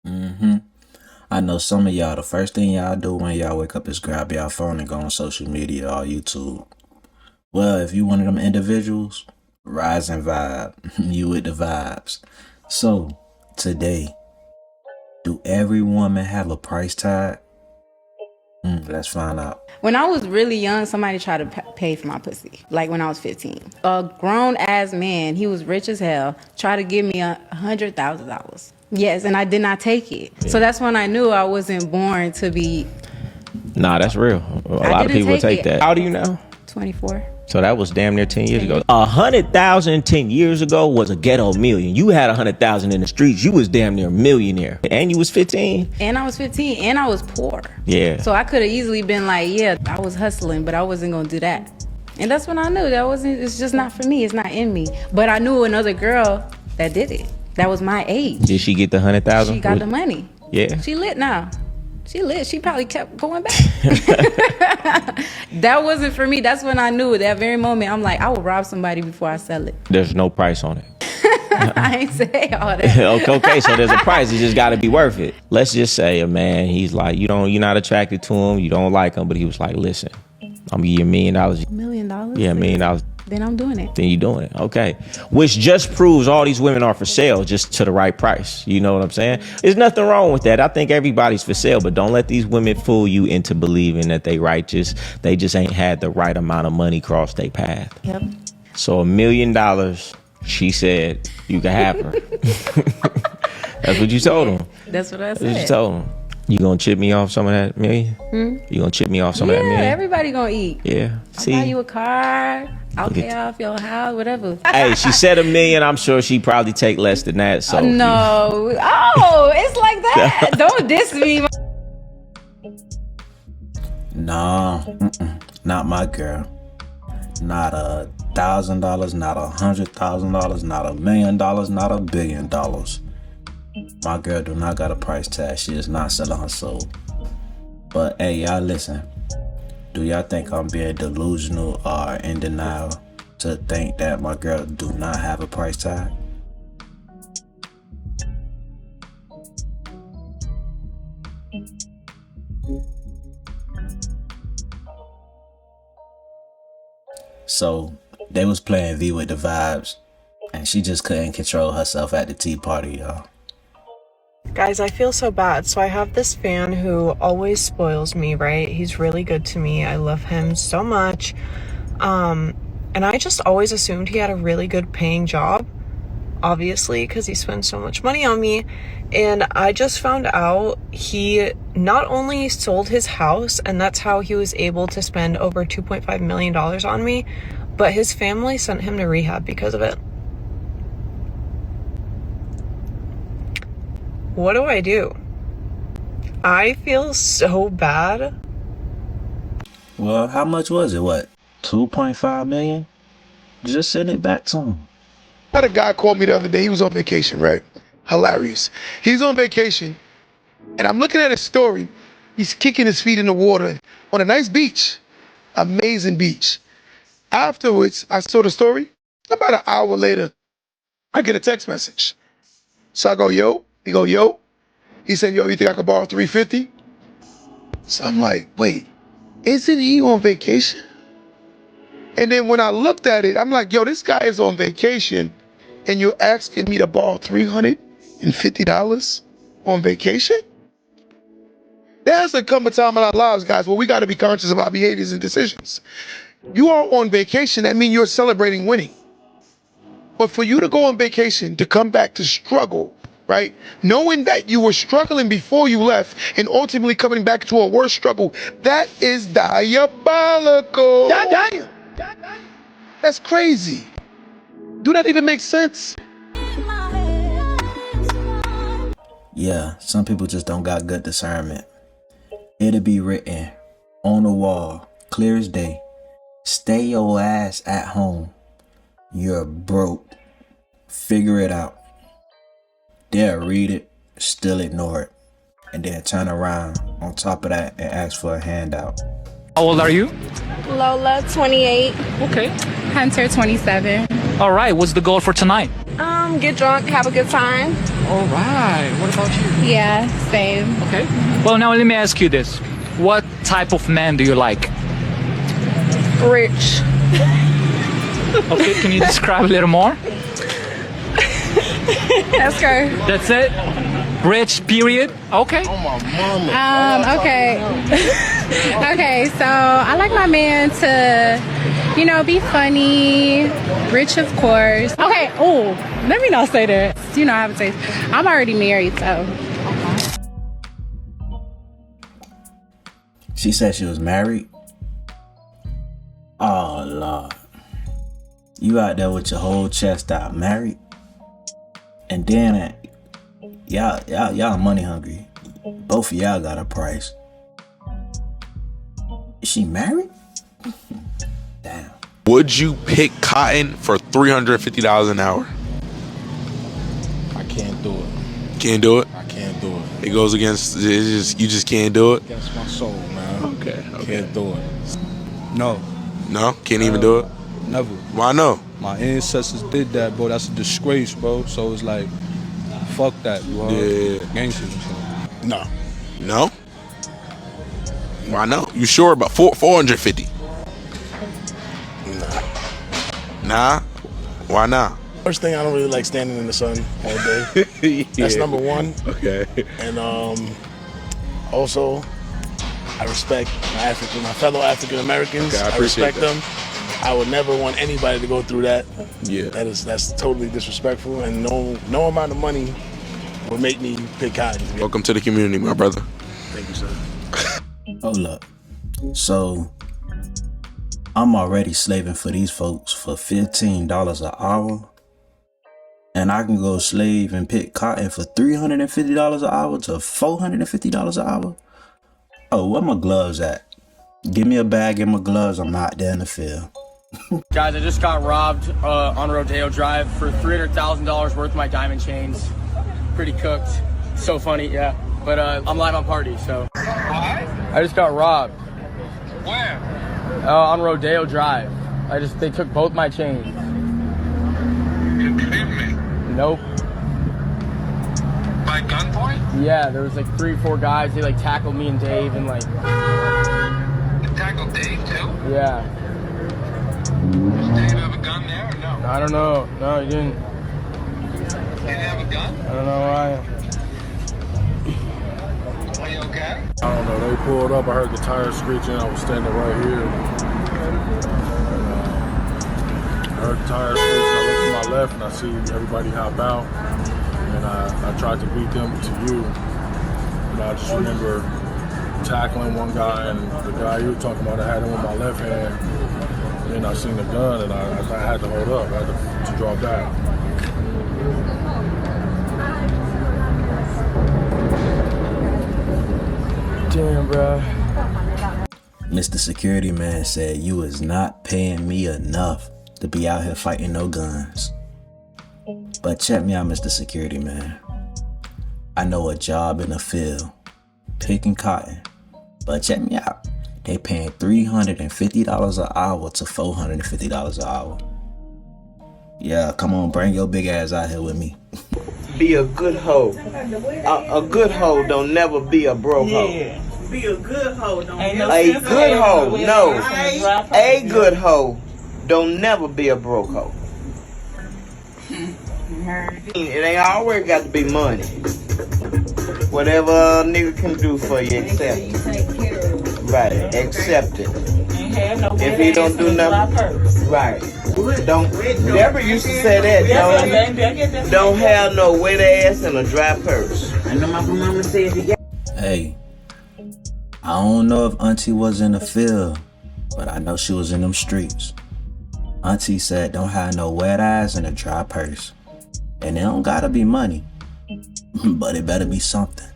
Mm-hmm. I know some of y'all, the first thing y'all do when y'all wake up is grab y'all phone and go on social media or YouTube. Well, if you one of them individuals, rise and vibe. You with the vibes. So, today, do every woman have a price tag? Let's find out. When I was really young, somebody tried to pay for my pussy. Like when I was 15. A grown ass man, he was rich as hell, tried to give me $100,000. Yes, and I did not take it. Yeah. So that's when I knew I wasn't born to be. Nah, that's real. A lot of people will take that. How old are you now? 24. So that was damn near 10 years ago. 100,000 10 years ago was a ghetto million. You had 100,000 in the streets. You was damn near a millionaire. And you was 15. And I was 15 and I was poor. Yeah. So I could have easily been like, yeah, I was hustling, but I wasn't going to do that. And that's when I knew it's just not for me. It's not in me. But I knew another girl that did it. That was my age. Did she get the 100,000? She got the money. Yeah. She lit now. She lit. She probably kept going back. That wasn't for me. That's when I knew. That very moment, I'm like, I will rob somebody before I sell it. There's no price on it. I ain't say all that. Okay, so there's a price. It just got to be worth it. Let's just say a man, he's like, you're not attracted to him. You don't like him. But he was like, listen, I'm going to give you $1 million. $1 million? Yeah, $1 million. Then I'm doing it. Then you doing it. Okay. Which just proves all these women are for sale, just to the right price. You know what I'm saying? There's nothing wrong with that. I think everybody's for sale, but don't let these women fool you into believing that they righteous. They just ain't had the right amount of money cross their path. Yep. So $1 million, she said, you can have her. That's what you told him. That's what I said. That's what you told him. You gonna chip me off some of that million? You gonna chip me off some of that million? Yeah, everybody gonna eat. Yeah. See? I'll buy you a car. I'll pay off your house, whatever. Hey, she said $1 million. I'm sure she probably take less than that. So no. Oh, it's like that. Don't diss me. No, not my girl. Not $1,000, not $100,000, not $1 million, not $1 billion. My girl do not got a price tag. She is not selling her soul. But hey, y'all listen. Do y'all think I'm being delusional or in denial to think that my girl do not have a price tag? So they was playing V with the vibes, and she just couldn't control herself at the tea party, y'all. Guys, I feel so bad. So I have this fan who always spoils me, right? He's really good to me. I love him so much. And I just always assumed he had a really good paying job, obviously, because he spends so much money on me. And I just found out he not only sold his house, and that's how he was able to spend over $2.5 million on me, but his family sent him to rehab because of it. What do I do? I feel so bad. Well, how much was it? What? 2.5 million? Just send it back to him. I had a guy called me the other day. He was on vacation, right? Hilarious. He's on vacation, and I'm looking at his story. He's kicking his feet in the water on a nice beach. Amazing beach. Afterwards, I saw the story. About an hour later, I get a text message. So I go, yo. He go, yo. He said, yo, you think I could borrow $350? So I'm like, wait, isn't he on vacation? And then when I looked at it, I'm like, yo, this guy is on vacation and you're asking me to borrow $350 on vacation? There has to come a time in our lives, guys, where we got to be conscious of our behaviors and decisions. You are on vacation, that means you're celebrating winning. But for you to go on vacation, to come back to struggle, right? Knowing that you were struggling before you left and ultimately coming back to a worse struggle, that is diabolical. That's crazy. Do that even make sense? Yeah, some people just don't got good discernment. It'll be written on the wall, clear as day. Stay your ass at home. You're broke. Figure it out. They'll read it, still ignore it, and then turn around on top of that and ask for a handout. How old are you? Lola, 28. Okay. Hunter, 27. All right, what's the goal for tonight? Get drunk, have a good time. All right, what about you? Yeah, same. Okay. Well, now let me ask you this. What type of man do you like? Rich. Okay, can you describe a little more? That's her. That's it? Rich, period? Okay. Okay. Okay, so I like my man to, you know, be funny, rich, of course. Okay, oh, let me not say that. You know, I have a taste. I'm already married, so. She said she was married. Oh Lord. You out there with your whole chest out, married? And then y'all money hungry. Both of y'all got a price. Is she married? Damn. Would you pick cotton for $350 an hour? I can't do it. Can't do it? I can't do it. It goes against, you just can't do it? Against my soul, man. Okay. Can't do it. No. No? Can't even do it? Never. Why no? My ancestors did that, bro. That's a disgrace, bro. So it's like, fuck that, bro. Yeah. Gangsters. No. No? Why no? You sure about 450? Nah? Why not? First thing, I don't really like standing in the sun all day. Yeah. That's number one. Okay. And also, I respect my fellow African Americans. Okay, I I appreciate respect them. I would never want anybody to go through that. Yeah. That's totally disrespectful, and no amount of money will make me pick cotton. Welcome to the community, my brother. Thank you, sir. Hold up. So I'm already slaving for these folks for $15 an hour. And I can go slave and pick cotton for $350 an hour to $450 an hour. Oh, where my gloves at? Give me a bag and my gloves. I'm out there in the field. Guys, I just got robbed on Rodeo Drive for $300,000 worth of my diamond chains. Pretty cooked. So funny, yeah. But I'm live on party, so. What? I just got robbed. Where? On Rodeo Drive. They took both my chains. You kidding me? Nope. By gunpoint? Yeah, there was like 3 or 4 guys. They like tackled me and Dave and like. You tackled Dave too? Yeah. Does Dave have a gun there or no? I don't know. No, he didn't. Did he have a gun? I don't know why. Are you okay? I don't know. They pulled up. I heard the tires screeching. I was standing right here. I heard the tires screeching. I looked to my left and I see everybody hop out. And I tried to beat them to you. And I just remember tackling one guy, and the guy you were talking about, I had him with my left hand. And then I seen the gun, and I had to hold up. I had to draw back. Damn, bro. Mr. Security Man said you is not paying me enough to be out here fighting no guns. But check me out, Mr. Security Man. I know a job in the field, picking cotton. But check me out. They paying $350 an hour to $450 an hour. Yeah, come on, bring your big ass out here with me. Be a good hoe. A good hoe don't never be a broke hoe. Yeah. Be a good hoe. Don't A good hoe, no. A good hoe don't never be a broke hoe. It ain't always got to be money. Whatever a nigga can do for you, accept it. Right, accept it. If he don't do nothing, right. Don't. Deborah used to say that. Don't have no wet ass and a dry purse. I know my mama said he got. Hey, I don't know if Auntie was in the field, but I know she was in them streets. Auntie said don't have no wet eyes and a dry purse. And it don't gotta be money, but it better be something.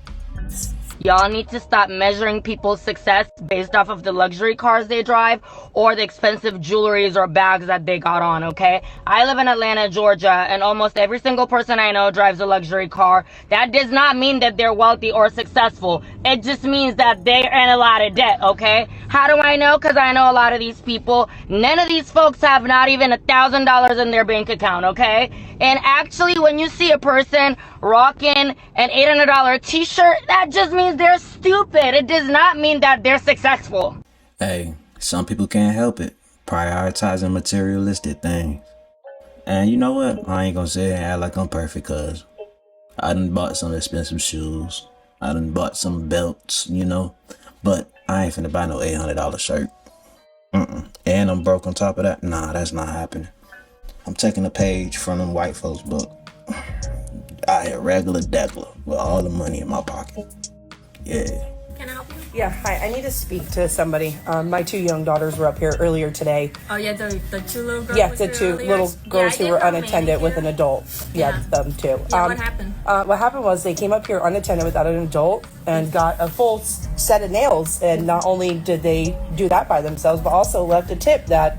Y'all need to stop measuring people's success based off of the luxury cars they drive or the expensive jewelries or bags that they got on, okay? I live in Atlanta, Georgia, and almost every single person I know drives a luxury car. That does not mean that they're wealthy or successful. It just means that they're in a lot of debt, okay? How do I know? Because I know a lot of these people. None of these folks have not even $1,000 in their bank account, okay? And actually, when you see a person rocking an $800 t-shirt, that just means they're stupid. It does not mean that they're successful. Hey, some people can't help it. Prioritizing materialistic things. And you know what? I ain't gonna say and act like I'm perfect, cause I done bought some expensive shoes. I done bought some belts, you know. But I ain't finna buy no $800 shirt. And I'm broke on top of that. Nah, that's not happening. I'm taking a page from them white folks' book. I had regular degular with all the money in my pocket. Yeah. Can I help you? Yeah, hi. I need to speak to somebody. My 2 young daughters were up here earlier today. Oh yeah, the 2 little girls. Yeah, the 2 little girls who were unattended with an adult. Yeah, them too. Yeah, what happened? What happened was they came up here unattended without an adult and got a full set of nails. And not only did they do that by themselves, but also left a tip that,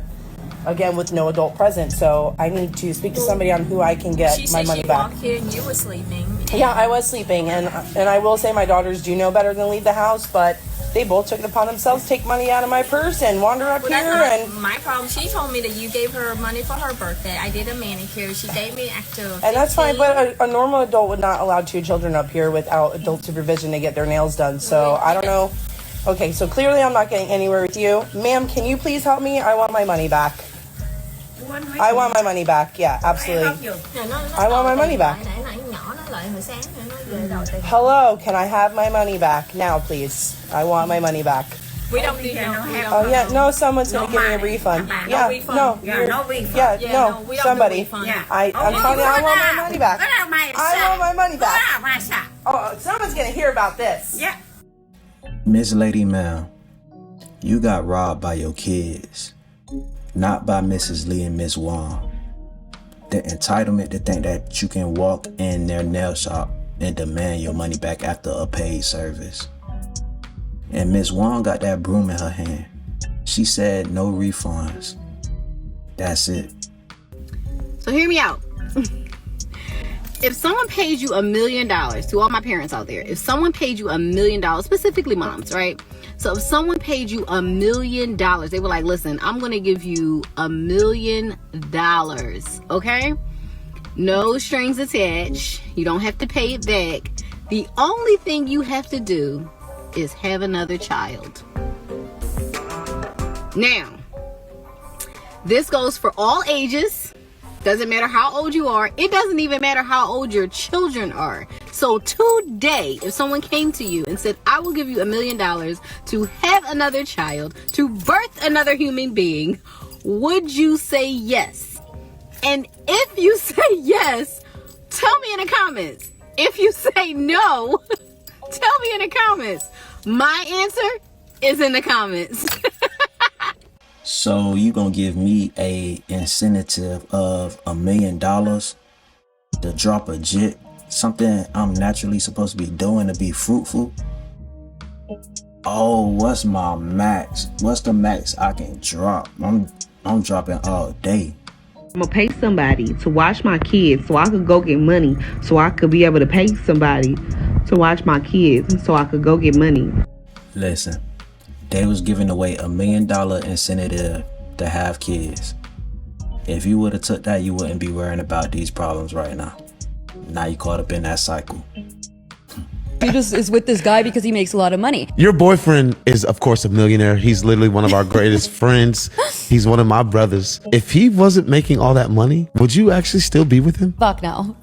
again, with no adult present. So I need to speak to somebody on who I can get my money back. She walked here and you were sleeping. Yeah, I was sleeping, and I will say my daughters do know better than leave the house, but they both took it upon themselves to take money out of my purse and wander up here. That's not my problem. She told me that you gave her money for her birthday. I did a manicure. She gave me extra. And that's fine, but a normal adult would not allow 2 children up here without adult supervision to get their nails done. So I don't know. Okay, so clearly I'm not getting anywhere with you. Ma'am, can you please help me? I want my money back. I want my money back. Yeah, absolutely. I want my money back. Hello, can I have my money back now, please? I want my money back. We don't need no help. Oh yeah, no, someone's gonna give me a refund. Yeah, no, somebody. I'm telling you, I want my money back. I want my money back. Oh, someone's gonna hear about this. Yeah. Miss Lady Ma'am, you got robbed by your kids, not by Mrs. Lee and Miss Wong. The entitlement to think that you can walk in their nail shop and demand your money back after a paid service. And Miss Wong got that broom in her hand. She said no refunds. That's it. So hear me out. If someone paid you $1 million, to all my parents out there, if someone paid you $1 million, specifically moms, right? So if someone paid you $1 million, they were like, listen, I'm going to give you $1 million, okay? No strings attached. You don't have to pay it back. The only thing you have to do is have another child. Now, this goes for all ages. Doesn't matter how old you are. It doesn't even matter how old your children are. So today, if someone came to you and said, I will give you $1 million to have another child, to birth another human being, would you say yes? And if you say yes, tell me in the comments. If you say no, tell me in the comments. My answer is in the comments. So you gonna give me a incentive of $1 million to drop a jit, something I'm naturally supposed to be doing to be fruitful? Oh, what's my max? What's the max I can drop? I'm dropping all day. I'm gonna pay somebody to watch my kids so I could go get money, so I could be able to pay somebody to watch my kids so I could go get money. Listen, they was giving away $1 million incentive to have kids. If you would have took that, you wouldn't be worrying about these problems right now. Now you caught up in that cycle. He just is with this guy because he makes a lot of money. Your boyfriend is, of course, a millionaire. He's literally one of our greatest friends. He's one of my brothers. If he wasn't making all that money, would you actually still be with him? Fuck no.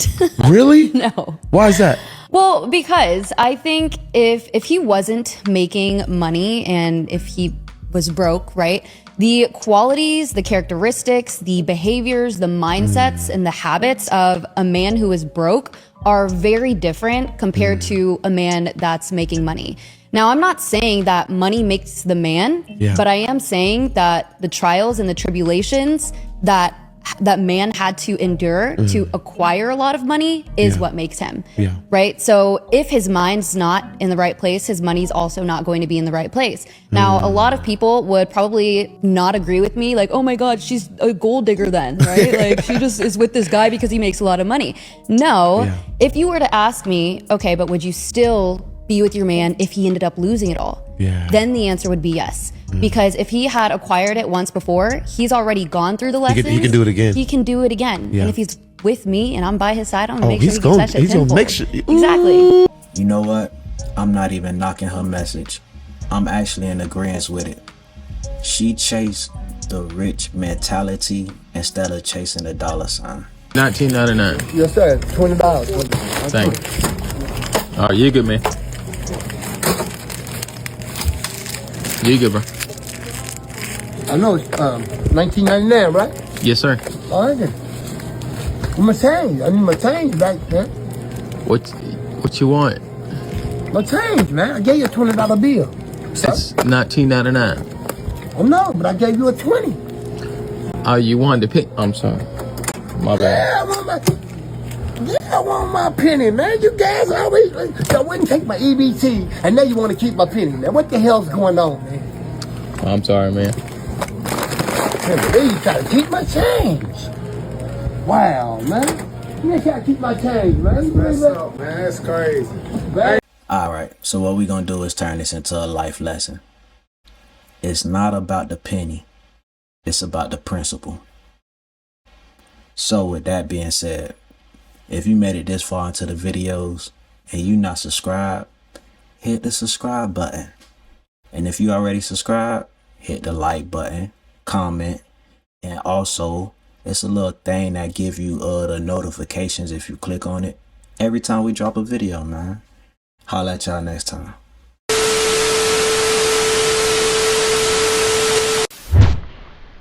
Really? No. Why is that? Well, because I think if he wasn't making money and if he was broke, right? The qualities, the characteristics, the behaviors, the mindsets, and the habits of a man who is broke are very different compared to a man that's making money. Now, I'm not saying that money makes the man, but I am saying that the trials and the tribulations that man had to endure to acquire a lot of money is what makes him, right? So if his mind's not in the right place, his money's also not going to be in the right place. Now, a lot of people would probably not agree with me, like, oh my God, she's a gold digger then, right? Like, she just is with this guy because he makes a lot of money. No, if you were to ask me, okay, but would you still be with your man if he ended up losing it all? Yeah. Then the answer would be yes. Because if he had acquired it once before, he's already gone through the lessons. He can do it again. He can do it again. Yeah. And if he's with me and I'm by his side, I'm gonna make he's sure he gets that shit he's gonna tenfold. make sure. Exactly. You know what? I'm not even knocking her message. I'm actually in agreement with it. She chased the rich mentality instead of chasing the dollar sign. $19.99. Yes, sir. $20. Thank you. All right, you good, man. You good, bro. I know it's $19.99, right? Yes, sir. All right then. My change. I need my change back, man. What you want? My change, man. I gave you a $20 bill. It's $19.99. Oh no, but I gave you a 20. Oh, you wanted to pick? I'm sorry. My bad. I want my penny, man. You guys always, I wouldn't take my EBT, and now you want to keep my penny, man. What the hell's going on, man? I'm sorry, man. You try to keep my change. Wow, man. You try to keep my change, man. That's up, man. That's crazy. Alright, so what we're gonna do is turn this into a life lesson. It's not about the penny. It's about the principle. So with that being said, if you made it this far into the videos and you not subscribed, hit the subscribe button. And if you already subscribed, hit the like button, comment, and also it's a little thing that give you the notifications if you click on it every time we drop a video, man. Holla at y'all next time.